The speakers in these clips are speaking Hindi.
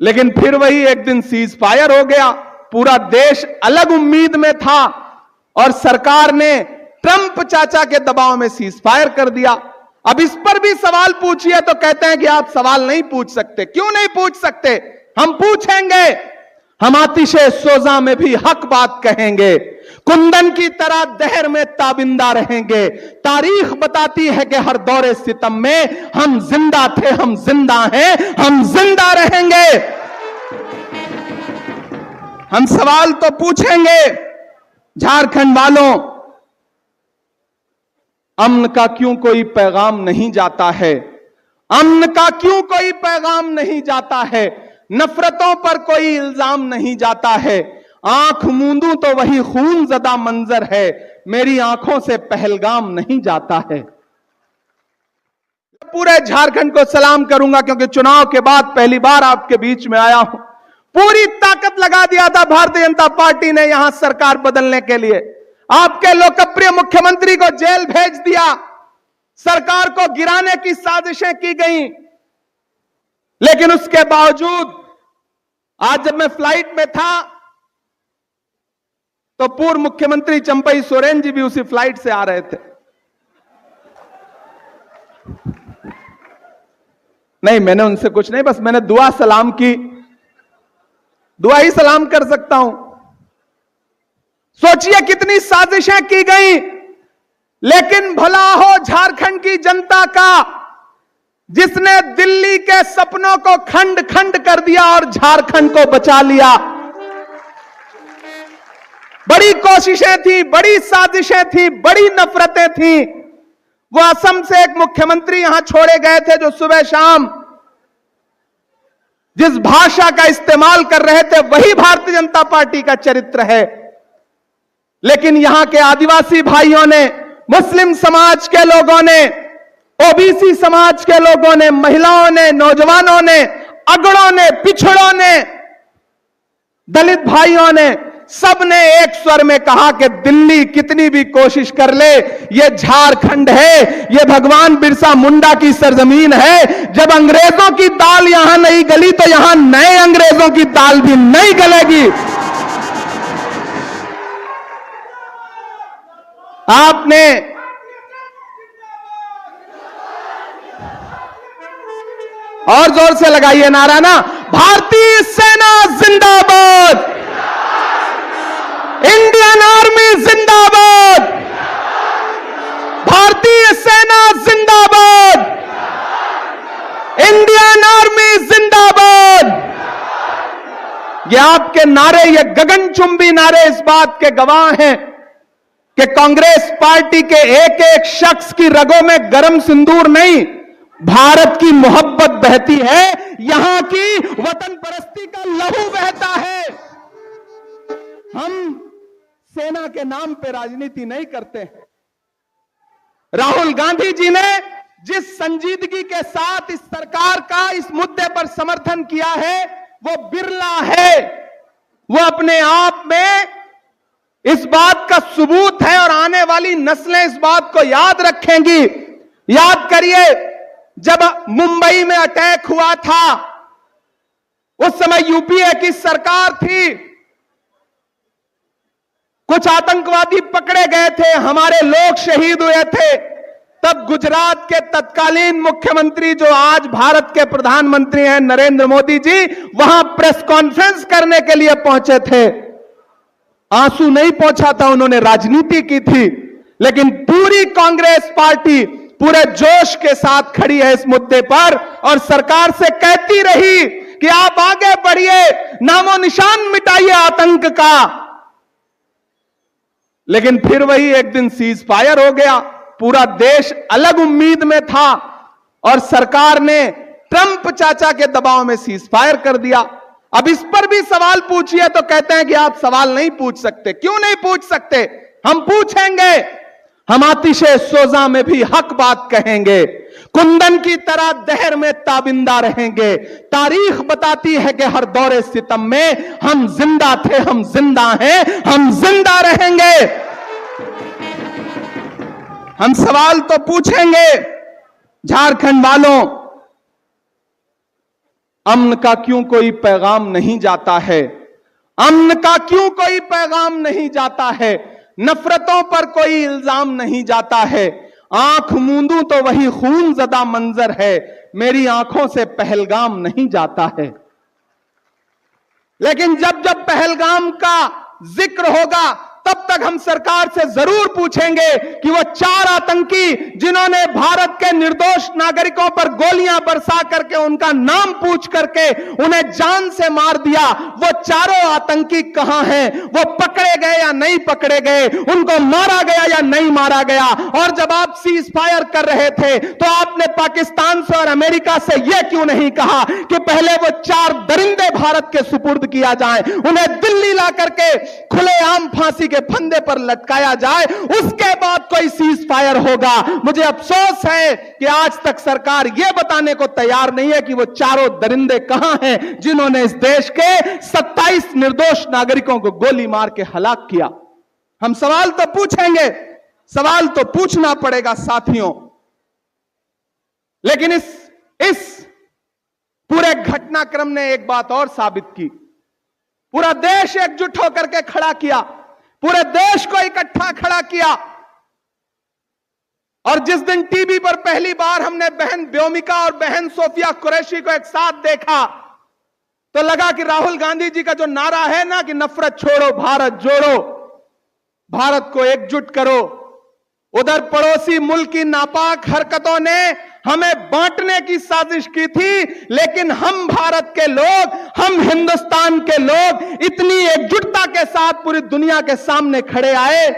लेकिन फिर वही एक दिन सीज फायर हो गया। पूरा देश अलग उम्मीद में था और सरकार ने ट्रंप चाचा के दबाव में सीज फायर कर दिया। अब इस पर भी सवाल पूछिए तो कहते हैं कि आप सवाल नहीं पूछ सकते। क्यों नहीं पूछ सकते? हम पूछेंगे। हम आतिशे सोजा में भी हक बात कहेंगे, कुंदन की तरह दहर में ताबिंदा रहेंगे। तारीख बताती है कि हर दौरे सितम में हम जिंदा थे, हम जिंदा हैं, हम जिंदा रहेंगे। हम सवाल तो पूछेंगे। झारखंड वालों, अमन का क्यों कोई पैगाम नहीं जाता है? अमन का क्यों कोई पैगाम नहीं जाता है? नफरतों पर कोई इल्जाम नहीं जाता है। आंख मूंदूं तो वही खून ज़दा मंजर है, मेरी आंखों से पहलगाम नहीं जाता है। पूरे झारखंड को सलाम करूंगा क्योंकि चुनाव के बाद पहली बार आपके बीच में आया हूं। पूरी ताकत लगा दिया था भारतीय जनता पार्टी ने यहां सरकार बदलने के लिए। आपके लोकप्रिय मुख्यमंत्री को जेल भेज दिया, सरकार को गिराने की साजिशें की गई। लेकिन उसके बावजूद आज जब मैं फ्लाइट में था तो पूर्व मुख्यमंत्री चंपई सोरेन जी भी उसी फ्लाइट से आ रहे थे। नहीं, मैंने उनसे कुछ नहीं, बस मैंने दुआ सलाम की। दुआ ही सलाम कर सकता हूं। सोचिए कितनी साजिशें की गई, लेकिन भला हो झारखंड की जनता का, जिसने दिल्ली के सपनों को खंड खंड कर दिया और झारखंड को बचा लिया। बड़ी कोशिशें थी, बड़ी साजिशें थी, बड़ी नफरतें थी। वो असम से एक मुख्यमंत्री यहां छोड़े गए थे जो सुबह शाम जिस भाषा का इस्तेमाल कर रहे थे वही भारतीय जनता पार्टी का चरित्र है। लेकिन यहां के आदिवासी भाइयों ने, मुस्लिम समाज के लोगों ने, ओबीसी समाज के लोगों ने, महिलाओं ने, नौजवानों ने, अगड़ों ने, पिछड़ों ने, दलित भाइयों ने, सबने एक स्वर में कहा कि दिल्ली कितनी भी कोशिश कर ले, ये झारखंड है, ये भगवान बिरसा मुंडा की सरजमीन है। जब अंग्रेजों की दाल यहां नहीं गली तो यहां नए अंग्रेजों की दाल भी नहीं गलेगी। आपने और जोर से लगाइए नारा ना, भारतीय सेना जिंदाबाद, इंडियन आर्मी जिंदाबाद, भारतीय सेना जिंदाबाद, इंडियन आर्मी जिंदाबाद। ये आपके नारे, ये गगनचुंबी नारे इस बात के गवाह हैं कि कांग्रेस पार्टी के एक एक शख्स की रगों में गरम सिंदूर नहीं, भारत की मोहब्बत बहती है, यहां की वतन परस्ती का लहू बहता है। हम सेना के नाम पे राजनीति नहीं करते हैं। राहुल गांधी जी ने जिस संजीदगी के साथ इस सरकार का इस मुद्दे पर समर्थन किया है वो बिरला है। वो अपने आप में इस बात का सबूत है और आने वाली नस्लें इस बात को याद रखेंगी। याद करिए, जब मुंबई में अटैक हुआ था उस समय यूपीए की सरकार थी, कुछ आतंकवादी पकड़े गए थे, हमारे लोग शहीद हुए थे। तब गुजरात के तत्कालीन मुख्यमंत्री जो आज भारत के प्रधानमंत्री हैं नरेंद्र मोदी जी, वहां प्रेस कॉन्फ्रेंस करने के लिए पहुंचे थे। आंसू नहीं पहुंचा था, उन्होंने राजनीति की थी। लेकिन पूरी कांग्रेस पार्टी पूरे जोश के साथ खड़ी है इस मुद्दे पर और सरकार से कहती रही कि आप आगे बढ़िए, नामो निशान मिटाइए आतंक का। लेकिन फिर वही एक दिन सीज फायर हो गया। पूरा देश अलग उम्मीद में था और सरकार ने ट्रंप चाचा के दबाव में सीज फायर कर दिया। अब इस पर भी सवाल पूछिए तो कहते हैं कि आप सवाल नहीं पूछ सकते। क्यों नहीं पूछ सकते? हम पूछेंगे। हम आतिशे सोजा में भी हक बात कहेंगे, कुंदन की तरह दहर में ताबिंदा रहेंगे। तारीख बताती है कि हर दौरे सितम में हम जिंदा थे, हम जिंदा हैं, हम जिंदा रहेंगे। हम सवाल तो पूछेंगे। झारखंड वालों, अमन का क्यों कोई पैगाम नहीं जाता है? अमन का क्यों कोई पैगाम नहीं जाता है? नफरतों पर कोई इल्जाम नहीं जाता है। आंख मूंदूं तो वही खून ज़दा मंजर है, मेरी आंखों से पहलगाम नहीं जाता है। लेकिन जब जब पहलगाम का जिक्र होगा तब तक हम सरकार से जरूर पूछेंगे कि वो 4 आतंकी जिन्होंने भारत के निर्दोष नागरिकों पर गोलियां बरसा करके उनका नाम पूछ करके उन्हें जान से मार दिया, वो चारों आतंकी कहां हैं? वो पकड़े गए या नहीं पकड़े गए? उनको मारा गया या नहीं मारा गया? और जब आप सीज फायर कर रहे थे तो आपने पाकिस्तान से और अमेरिका से यह क्यों नहीं कहा कि पहले वो 4 दरिंदे भारत के सुपुर्द किया जाए, उन्हें दिल्ली ला करके खुलेआम फांसी के फंदे पर लटकाया जाए, उसके बाद कोई सीज फायर होगा। मुझे अफसोस है कि आज तक सरकार यह बताने को तैयार नहीं है कि वो चारों दरिंदे कहां हैं जिन्होंने इस देश के 27 निर्दोष नागरिकों को गोली मार के हलाक किया। हम सवाल तो पूछेंगे, सवाल तो पूछना पड़ेगा साथियों। लेकिन इस पूरे घटनाक्रम ने एक बात और साबित की, पूरा देश एकजुट होकर के खड़ा किया, पूरे देश को इकट्ठा खड़ा किया। और जिस दिन टीवी पर पहली बार हमने बहन व्योमिका और बहन सोफिया कुरैशी को एक साथ देखा तो लगा कि राहुल गांधी जी का जो नारा है ना कि नफरत छोड़ो भारत जोड़ो, भारत को एकजुट करो, उधर पड़ोसी मुल्क की नापाक हरकतों ने हमें बांटने की साजिश की थी, लेकिन हम भारत के लोग, हम हिंदुस्तान के लोग इतनी एकजुटता के साथ पूरी दुनिया के सामने खड़े आए,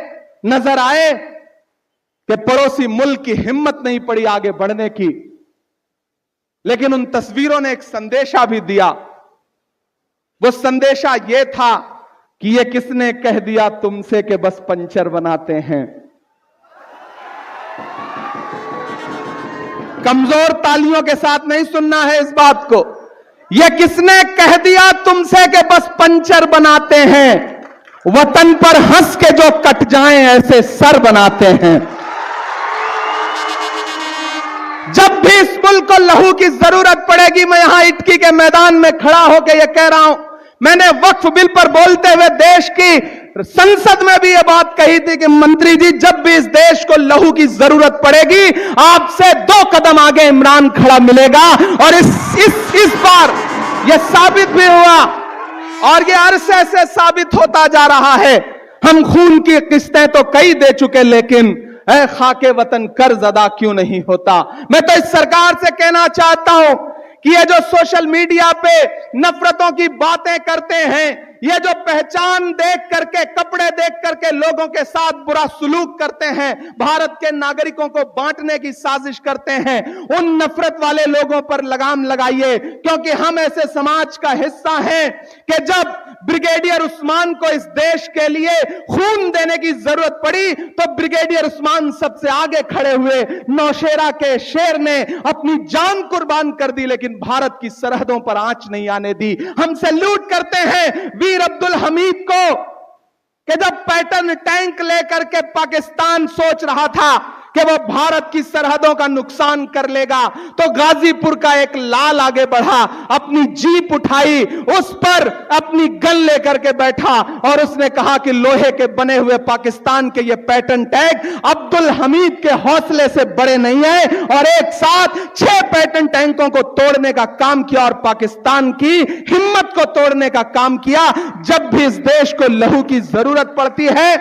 नजर आए कि पड़ोसी मुल्क की हिम्मत नहीं पड़ी आगे बढ़ने की। लेकिन उन तस्वीरों ने एक संदेशा भी दिया। वो संदेशा यह था कि ये किसने कह दिया तुमसे कि बस पंचर बनाते हैं। कमजोर तालियों के साथ नहीं सुनना है इस बात को। यह किसने कह दिया तुमसे कि बस पंचर बनाते हैं, वतन पर हंस के जो कट जाएं ऐसे सर बनाते हैं। जब भी इस मुल्क को लहू की जरूरत पड़ेगी, मैं यहां इटकी के मैदान में खड़ा होकर यह कह रहा हूं, मैंने वक्फ बिल पर बोलते हुए देश की संसद में भी यह बात कही थी कि मंत्री जी जब भी इस देश को लहू की जरूरत पड़ेगी आपसे 2 कदम आगे इमरान खड़ा मिलेगा। और इस बार यह साबित भी हुआ और यह अरसे से साबित होता जा रहा है। हम खून की किस्तें तो कई दे चुके, लेकिन ऐ खाके वतन कर्ज अदा क्यों नहीं होता। मैं तो इस सरकार से कहना चाहता हूं कि ये जो सोशल मीडिया पे नफरतों की बातें करते हैं, ये जो पहचान देख करके, कपड़े देख करके लोगों के साथ बुरा सुलूक करते हैं, भारत के नागरिकों को बांटने की साजिश करते हैं, उन नफरत वाले लोगों पर लगाम लगाइए। क्योंकि हम ऐसे समाज का हिस्सा हैं कि जब ब्रिगेडियर उस्मान को इस देश के लिए खून देने की जरूरत पड़ी तो ब्रिगेडियर उस्मान सबसे आगे खड़े हुए। नौशेरा के शेर ने अपनी जान कुर्बान कर दी, लेकिन भारत की सरहदों पर आंच नहीं आने दी। हम सैल्यूट करते हैं वीर अब्दुल हमीद को कि जब पैटर्न टैंक लेकर के पाकिस्तान सोच रहा था कि वो भारत की सरहदों का नुकसान कर लेगा, तो गाजीपुर का एक लाल आगे बढ़ा, अपनी जीप उठाई, उस पर अपनी गन लेकर के बैठा और उसने कहा कि लोहे के बने हुए पाकिस्तान के ये पैटर्न टैंक अब्दुल हमीद के हौसले से बड़े नहीं है। और एक साथ 6 पैटर्न टैंकों को तोड़ने का काम किया और पाकिस्तान की हिम्मत को तोड़ने का काम किया। जब भी इस देश को लहू की जरूरत पड़ती है,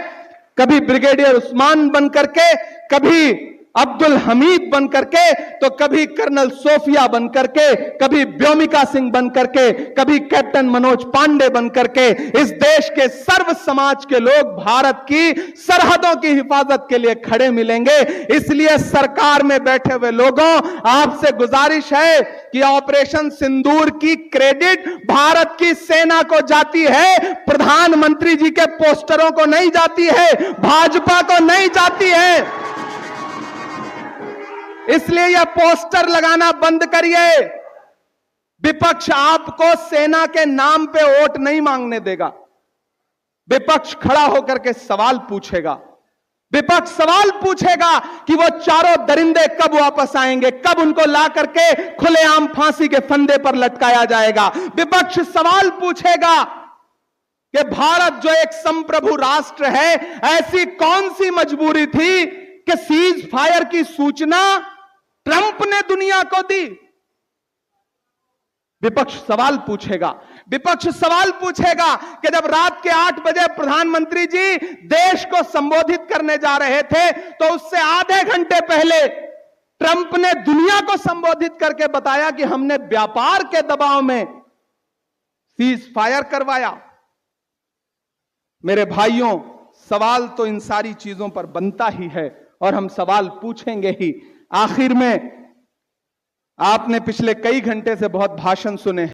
कभी ब्रिगेडियर उस्मान बन करके, कभी अब्दुल हमीद बन करके, तो कभी कर्नल सोफिया बन करके, कभी व्योमिका सिंह बन करके, कभी कैप्टन मनोज पांडे बन करके, इस देश के सर्व समाज के लोग भारत की सरहदों की हिफाजत के लिए खड़े मिलेंगे। इसलिए सरकार में बैठे हुए लोगों, आपसे गुजारिश है कि ऑपरेशन सिंदूर की क्रेडिट भारत की सेना को जाती है, प्रधानमंत्री जी के पोस्टरों को नहीं जाती है, भाजपा को नहीं जाती है। इसलिए यह पोस्टर लगाना बंद करिए। विपक्ष आपको सेना के नाम पे वोट नहीं मांगने देगा। विपक्ष खड़ा होकर के सवाल पूछेगा। विपक्ष सवाल पूछेगा कि वो चारों दरिंदे कब वापस आएंगे, कब उनको ला करके खुलेआम फांसी के फंदे पर लटकाया जाएगा। विपक्ष सवाल पूछेगा कि भारत जो एक संप्रभु राष्ट्र है, ऐसी कौन सी मजबूरी थी कि सीज फायर की सूचना ट्रंप ने दुनिया को दी। विपक्ष सवाल पूछेगा। विपक्ष सवाल पूछेगा कि जब रात के 8 बजे प्रधानमंत्री जी देश को संबोधित करने जा रहे थे, तो उससे आधे घंटे पहले ट्रंप ने दुनिया को संबोधित करके बताया कि हमने व्यापार के दबाव में सीज फायर करवाया। मेरे भाइयों, सवाल तो इन सारी चीजों पर बनता ही है और हम सवाल पूछेंगे ही। आखिर में आपने पिछले कई घंटे से बहुत भाषण सुने हैं।